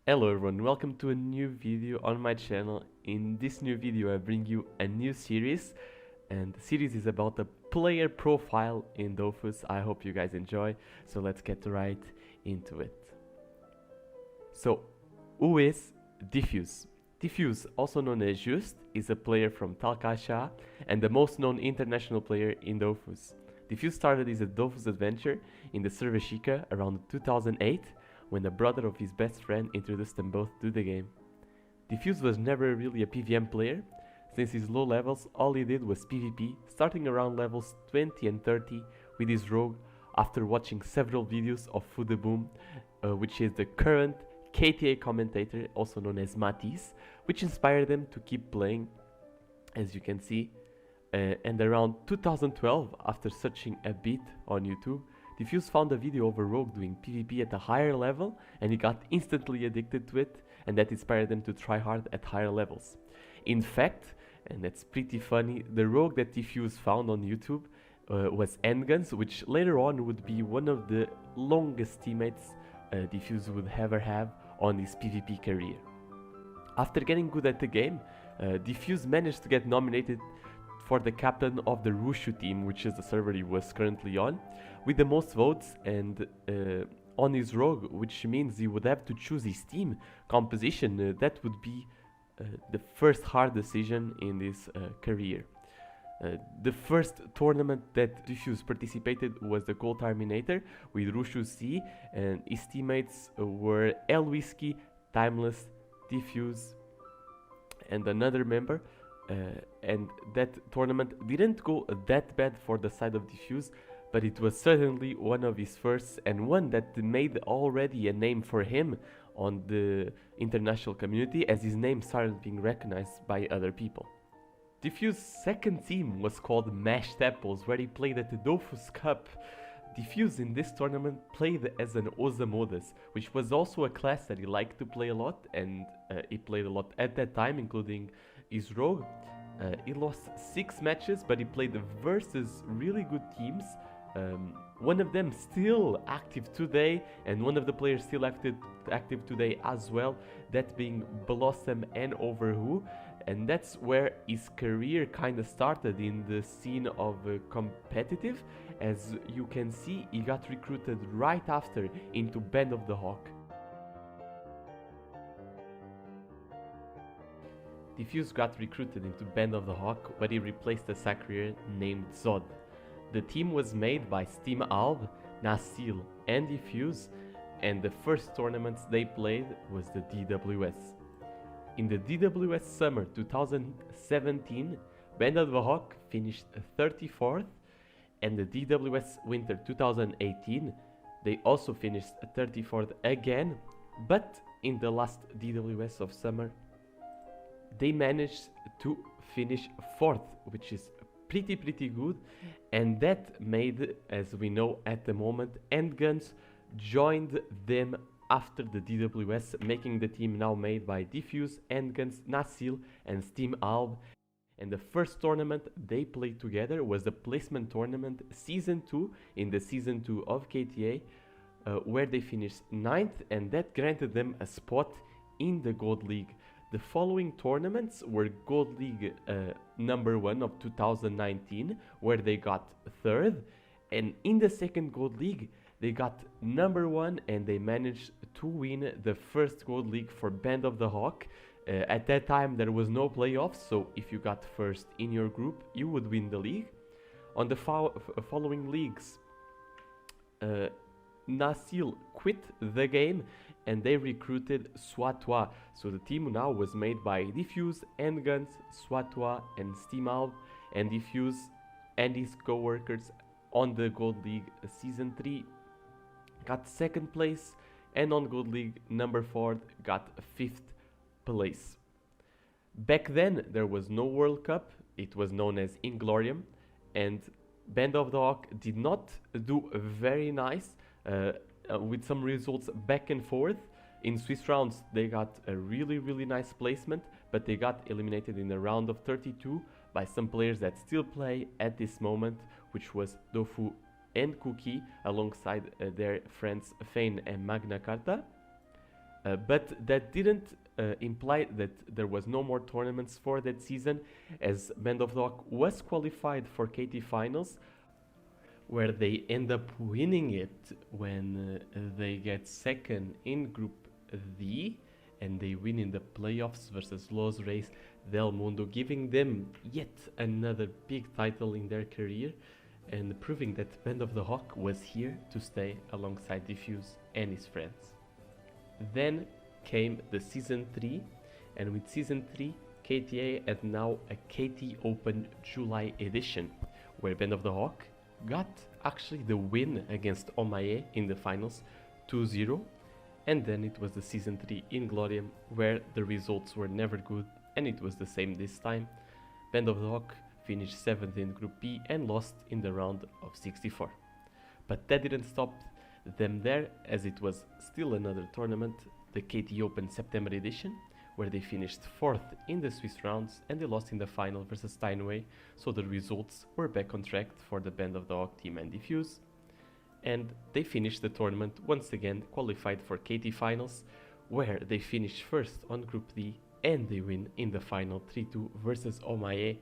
Hello everyone, welcome to a new video on my channel. In this new video I bring you a new series, and the series is about the player profile in Dofus. I hope you guys enjoy, so let's get right into it. So, who is Defuse? Defuse, also known as Just, is a player from Talcasha and the most known international player in Dofus. Defuse started his Dofus adventure in the server Chica around 2008, when the brother of his best friend introduced them both to the game. Defuse was never really a PvM player. Since his low levels, all he did was PvP, starting around levels 20 and 30 with his rogue after watching several videos of Fudeboom, which is the current KTA commentator, also known as Matisse, which inspired them to keep playing, as you can see. And around 2012, after searching a bit on YouTube, Defuse found a video of a rogue doing PvP at a higher level, and he got instantly addicted to it, and that inspired them to try hard at higher levels. In fact, and that's pretty funny, the rogue that Defuse found on YouTube was Endguns, which later on would be one of the longest teammates Defuse would ever have on his PvP career. After getting good at the game, Defuse managed to get nominated for the captain of the Rushu team, which is the server he was currently on, with the most votes, and on his rogue, which means he would have to choose his team composition. That would be the first hard decision in his career. The first tournament that Defuse participated was the Gold Terminator with Rushu C, and his teammates were El Whiskey, Timeless, Defuse, and another member. And that tournament didn't go that bad for the side of Defuse, but it was certainly one of his first, and one that made already a name for him on the international community, as his name started being recognized by other people. Defuse's second team was called Mashed Apples, where he played at the Dofus Cup. Defuse in this tournament played as an Osamodas, which was also a class that he liked to play a lot, and he played a lot at that time, including his rogue. He lost 6 matches, but he played versus really good teams. One of them still active today, and one of the players still active today as well, that being Blossom and Overwho. And that's where his career kind of started in the scene of competitive. As you can see, he got recruited right after into Band of the Hawk. Defuse got recruited into Band of the Hawk, where he replaced a Sacrier named Zod. The team was made by Steam Alb, Nasil, and Defuse, and the first tournaments they played was the DWS. In the DWS Summer 2017, Band of the Hawk finished 34th, and the DWS Winter 2018, they also finished 34th again, but in the last DWS of Summer, they managed to finish 4th, which is pretty good, and that made, as we know at the moment, Endguns joined them after the DWS, making the team now made by Defuse, Endguns, Nasil, and Steam Alb. And the first tournament they played together was the Placement Tournament Season 2 in the Season 2 of KTA, where they finished 9th, and that granted them a spot in the Gold League. The following tournaments were Gold League number 1 of 2019, where they got 3rd, and in the second Gold League they got number 1, and they managed to win the first Gold League for Band of the Hawk. At that time there was no playoffs, so if you got first in your group you would win the league. On the following leagues, Nasil quit the game and they recruited Swatwa. So the team now was made by Defuse, Endguns, Swatwa, and Steam Alb, and Defuse and his co-workers on the Gold League Season 3 got 2nd place, and on Gold League number 4 got 5th place. Back then there was no World Cup, it was known as Inglorium, and Band of the Hawk did not do very nice, with some results back and forth. In Swiss rounds they got a really nice placement, but they got eliminated in the round of 32 by some players that still play at this moment, which was Dofu and Cookie alongside their friends Fane and Magna Carta. But that didn't imply that there was no more tournaments for that season, as Band of the Hawk was qualified for KT Finals, where they end up winning it when they get second in Group D, and they win in the playoffs versus Los Reyes del Mundo, giving them yet another big title in their career and proving that Band of the Hawk was here to stay alongside Defuse and his friends. Then came the Season 3, and with Season 3, KTA had now a KT Open July edition, where Band of the Hawk got actually the win against Omae in the finals 2-0, and then it was the Season 3 in Glorium, where the results were never good, and it was the same this time. Band of the Hawk finished 7th in Group B and lost in the round of 64. But that didn't stop them there, as it was still another tournament, the KT Open September edition, where they finished 4th in the Swiss rounds and they lost in the final versus Steinway, so the results were back on track for the Band of the Hawk team and Defuse. And they finished the tournament once again qualified for KT Finals, where they finished 1st on Group D and they win in the final 3-2 versus Omae,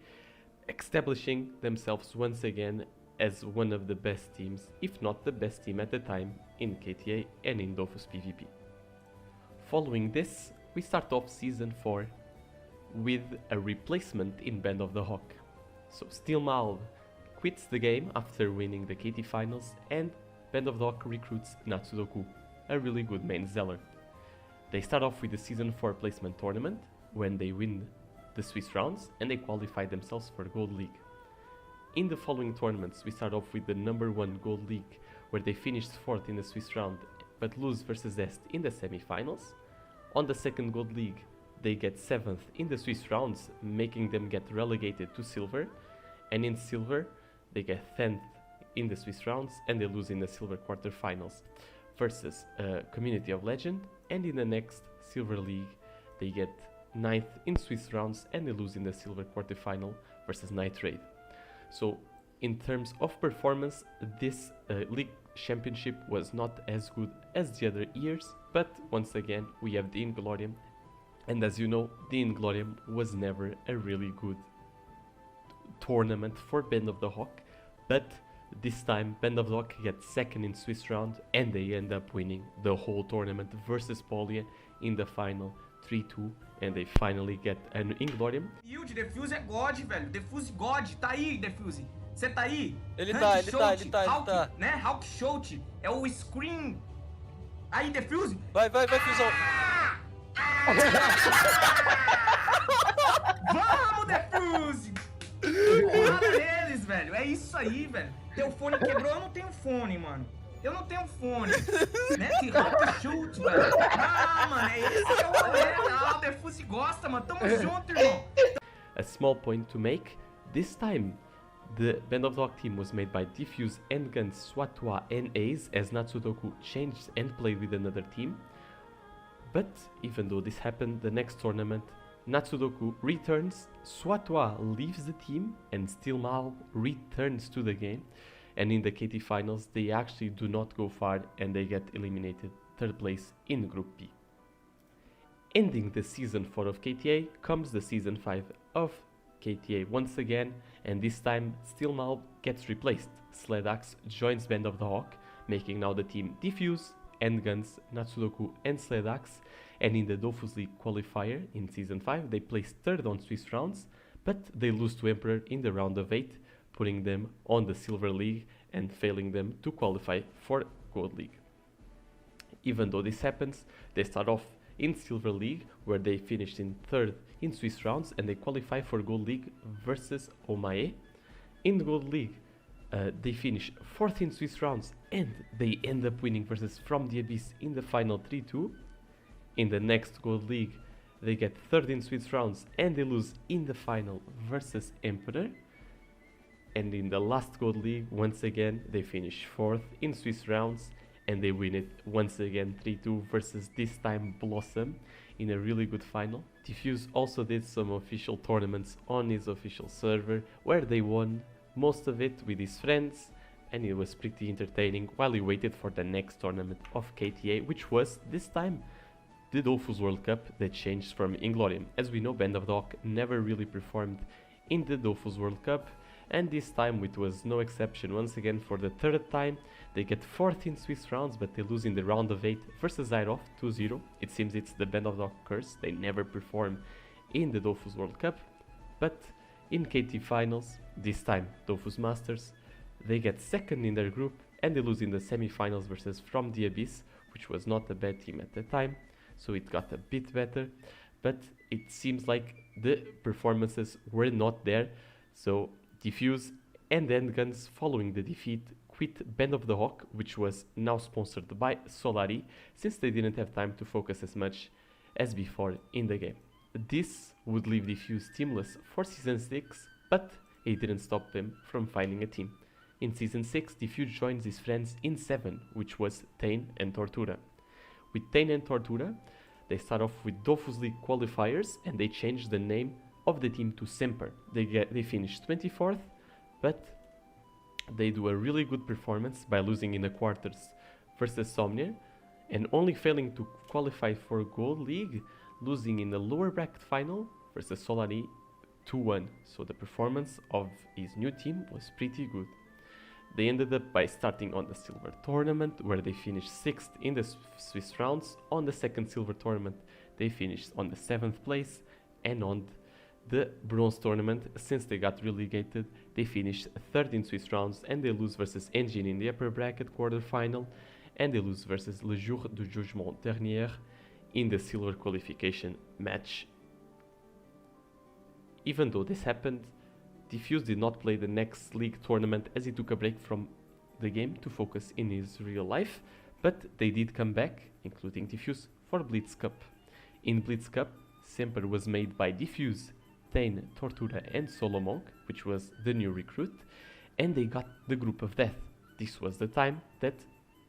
establishing themselves once again as one of the best teams, if not the best team at the time, in KTA and in Dofus PvP. Following this, we start off Season 4 with a replacement in Band of the Hawk. So Steelmal quits the game after winning the KT Finals, and Band of the Hawk recruits Natsudoku, a really good main zeller. They start off with the Season 4 placement tournament, when they win the Swiss rounds and they qualify themselves for Gold League. In the following tournaments, we start off with the number 1 Gold League, where they finished 4th in the Swiss round but lose versus Est in the semi-finals. On the second Gold League, they get 7th in the Swiss rounds, making them get relegated to Silver, and in Silver, they get 10th in the Swiss rounds and they lose in the Silver quarterfinals versus Community of Legend, and in the next Silver League, they get 9th in Swiss rounds and they lose in the Silver quarterfinal versus Night Raid. So in terms of performance, this league championship was not as good as the other years, but once again we have the Inglorium, and as you know, the Inglorium was never a really good tournament for Band of the Hawk, but this time Band of the Hawk gets second in Swiss round and they end up winning the whole tournament versus Polia in the final 3-2, and they finally get an Inglorium. E o de Defuse é God, velho. Defuse God. Tá aí, Defuse. Você tá aí? Ele tá, Hawk, né? Hawk Shout. É o Scream. Aí, Defuse. Vai, Fusão. Vamos, Defuse. Porrada neles, velho. É isso aí, velho. Teu fone quebrou. Eu não tenho fone, mano. Eu não tenho fone. Né? Que Hawk Shoot, velho. Ah, mano. É esse que é o rolê. Ah, o Defuse gosta, mano. Tamo junto, irmão. A small point to make. This time, the Band of the Hawk team was made by Defuse, Endguns, Swatwa and Ace, as Natsudoku changed and played with another team. But even though this happened, the next tournament, Natsudoku returns, Swatwa leaves the team, and Steelmal returns to the game. And in the KT finals, they actually do not go far and they get eliminated 3rd place in Group B. Ending the Season 4 of KTA comes the Season 5 of KTA once again, and this time Steelmal gets replaced. Sledax joins Band of the Hawk, making now the team Defuse, Endguns, Natsudoku and Sledax, and in the Dofus League qualifier in Season 5 they placed 3rd on Swiss rounds, but they lose to Emperor in the round of 8, putting them on the Silver League and failing them to qualify for Gold League. Even though this happens, they start off in Silver League, where they finished in 3rd in Swiss rounds and they qualify for Gold League versus Omae. In the Gold League, they finish 4th in Swiss rounds and they end up winning versus From the Abyss in the final 3-2. In the next Gold League, they get 3rd in Swiss rounds and they lose in the final versus Emperor. And in the last Gold League, once again, they finish 4th in Swiss rounds and they win it once again 3-2 versus this time Blossom in a really good final. Defuse also did some official tournaments on his official server, where they won most of it with his friends, and it was pretty entertaining while he waited for the next tournament of KTA, which was this time the Dofus World Cup that changed from Inglorium. As we know, Band of the Hawk never really performed in the Dofus World Cup, and this time it was no exception. Once again, for the third time, they get 14 Swiss rounds, but they lose in the round of 8 versus Zyrov 2-0. It seems it's the Band of the Hawk curse. They never perform in the Dofus World Cup, but in KT finals, this time Dofus Masters, they get second in their group and they lose in the semi-finals versus From the Abyss, which was not a bad team at the time, so it got a bit better, but it seems like the performances were not there, so Defuse and Endguns, following the defeat, quit Band of the Hawk, which was now sponsored by Solari, since they didn't have time to focus as much as before in the game. This would leave Defuse teamless for Season 6, but it didn't stop them from finding a team. In Season 6, Defuse joins his friends in 7, which was Tain and Tortura. With Tain and Tortura, they start off with Dofus League qualifiers and they change the name of the team to Semper. They finish 24th, but they do a really good performance by losing in the quarters versus Somnier and only failing to qualify for Gold League, losing in the lower bracket final versus Solari 2-1. So the performance of his new team was pretty good. They ended up by starting on the Silver Tournament, where they finished 6th in the Swiss rounds. On the second Silver Tournament, they finished on the 7th place, and on the Bronze Tournament, since they got relegated, they finished 3rd in Swiss rounds, and they lose versus Engine in the upper bracket quarterfinal, and they lose versus Le Jour du Jugement Dernier in the silver qualification match. Even though this happened, Defuse did not play the next league tournament as he took a break from the game to focus in his real life, but they did come back, including Defuse, for Blitz Cup. In Blitz Cup, Semper was made by Defuse, Tain, Tortura and Solomonk, which was the new recruit, and they got the Group of Death. This was the time that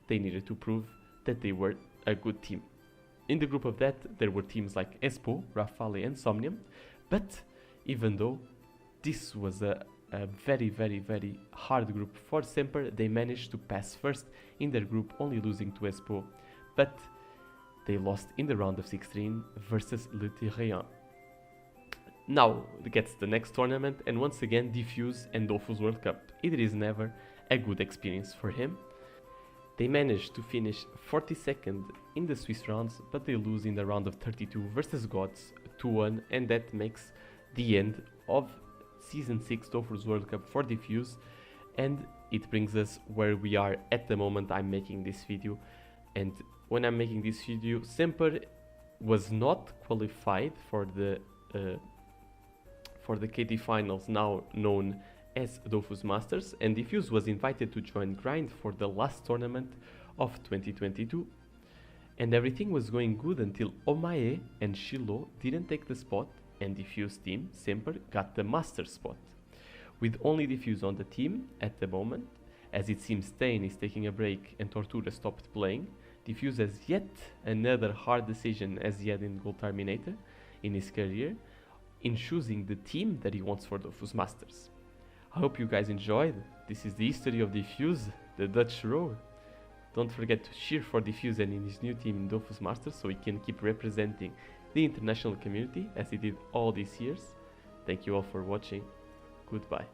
they needed to prove that they were a good team. In the Group of Death, there were teams like Espo, Rafale and Somnium, but even though this was a very, very, very hard group for Semper, they managed to pass first in their group, only losing to Espo, but they lost in the round of 16 versus Le Tyréen. Now gets the next tournament, and once again Defuse and Dofus World Cup. It is never a good experience for him. They managed to finish 42nd in the Swiss rounds, but they lose in the round of 32 versus Gods 2-1, and that makes the end of Season 6 Dofus World Cup for Defuse, and it brings us where we are at the moment I'm making this video. And when I'm making this video, Semper was not qualified for the KT finals, now known as Dofus Masters, and Defuse was invited to join Grind for the last tournament of 2022. And everything was going good until Omae and Shiloh didn't take the spot, and Defuse team, Semper, got the Master spot. With only Defuse on the team at the moment, as it seems Tain is taking a break and Tortura stopped playing, Defuse has yet another hard decision as he had in Gold Terminator in his career, in choosing the team that he wants for Dofus Masters. I hope you guys enjoyed. This is the history of Defuse, the Dutch road. Don't forget to cheer for Defuse and in his new team in Dofus Masters, so he can keep representing the international community as he did all these years. Thank you all for watching. Goodbye.